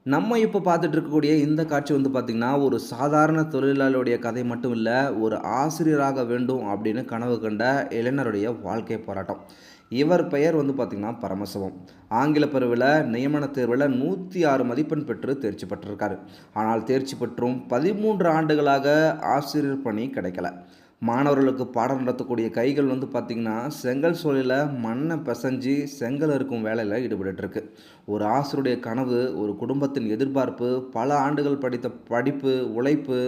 நம்ம இப்போ பார்த்துட்டு இருக்கக்கூடிய இந்த காட்சி வந்து பார்த்திங்கன்னா, ஒரு சாதாரண தொழிலாளியுடைய கதை மட்டும் இல்ல, ஒரு ஆசிரியராக வேண்டும் அப்படின்னு கனவு கண்ட இளைஞருடைய வாழ்க்கை போராட்டம். இவர் பெயர் வந்து பார்த்திங்கன்னா பரமசிவம். ஆங்கில பிரிவில நியமன தேர்வுல 106 மதிப்பெண் பெற்று தேர்ச்சி பெற்றிருக்காரு. ஆனால் தேர்ச்சி பெற்றும் 13 ஆண்டுகளாக ஆசிரியர் பணி கிடைக்கல. மாணவர்களுக்கு பாடம் நடத்தக்கூடிய கைகள் வந்து பார்த்திங்கன்னா, செங்கல் சூளையில மண்ணை பிசைஞ்சு செங்கல் அறுக்கும் வேலையில் ஈடுபட்டுருக்கு. ஒரு ஆசிரியருடைய கனவு, ஒரு குடும்பத்தின் எதிர்பார்ப்பு, பல ஆண்டுகள் படித்த படிப்பு, உழைப்பு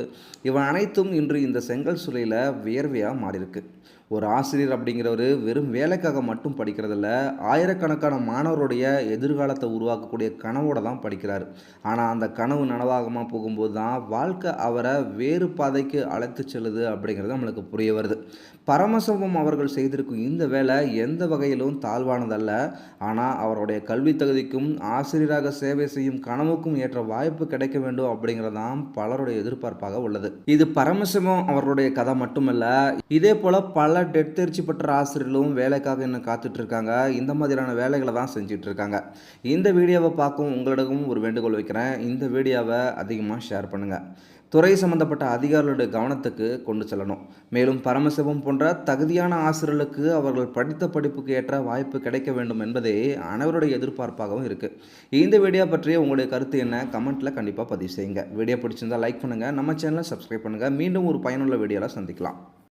இவை அனைத்தும் இன்று இந்த செங்கல் சூளையில வியர்வையாக மாறியிருக்கு. ஒரு ஆசிரியர் அப்படிங்கிறவர் வெறும் வேலைக்காக மட்டும் படிக்கிறதில்ல, ஆயிரக்கணக்கான மாணவருடைய எதிர்காலத்தை உருவாக்கக்கூடிய கனவோட தான் படிக்கிறார். ஆனால் அந்த கனவு நனவாகாமல் போகும்போது தான் வாழ்க்கை அவரை வேறு பாதைக்கு அழைத்து செல்லுது அப்படிங்கிறது நம்மளுக்கு புரிய வருது. பரமசிவம் அவர்கள் செய்திருக்கும் இந்த வேலை எந்த வகையிலும் தாழ்வானதல்ல. ஆனால் அவருடைய கல்வி தகுதிக்கும் ஆசிரியராக சேவை செய்யும் கனவுக்கும் ஏற்ற வாய்ப்பு கிடைக்க வேண்டும் அப்படிங்கிறதான் பலருடைய எதிர்பார்ப்பாக உள்ளது. இது பரமசிவம் அவர்களுடைய கதை மட்டுமல்ல, இதே போல பல டெட் தேர்ச்சி பெற்ற ஆசிரியர்களும் வேலைக்காக இன்னும் காத்துட்டு இருக்காங்க. இந்த மாதிரியான வேலைகளை தான் செஞ்சுட்டு இருக்காங்க. இந்த வீடியோவை பார்க்கும் உங்களிடமும் ஒரு வேண்டுகோள் வைக்கிறேன். இந்த வீடியோவை அதிகமாக ஷேர் பண்ணுங்கள். துறை சம்பந்தப்பட்ட அதிகாரிகளுடைய கவனத்துக்கு கொண்டு செல்லணும். மேலும் பரமசிவம் போன்ற தகுதியான ஆசிரியர்களுக்கு அவர்கள் படித்த படிப்புக்கு ஏற்ற வாய்ப்பு கிடைக்க வேண்டும் என்பதே அனைவருடைய எதிர்பார்ப்பாகவும் இருக்குது. இந்த வீடியோ பற்றிய உங்களுடைய கருத்து என்ன? கமெண்ட்டில் கண்டிப்பாக பதிவு செய்யுங்க. வீடியோ பிடிச்சிருந்தால் லைக் பண்ணுங்கள். நம்ம சேனலை சப்ஸ்கிரைப் பண்ணுங்கள். மீண்டும் ஒரு பயனுள்ள வீடியோவில் சந்திக்கலாம்.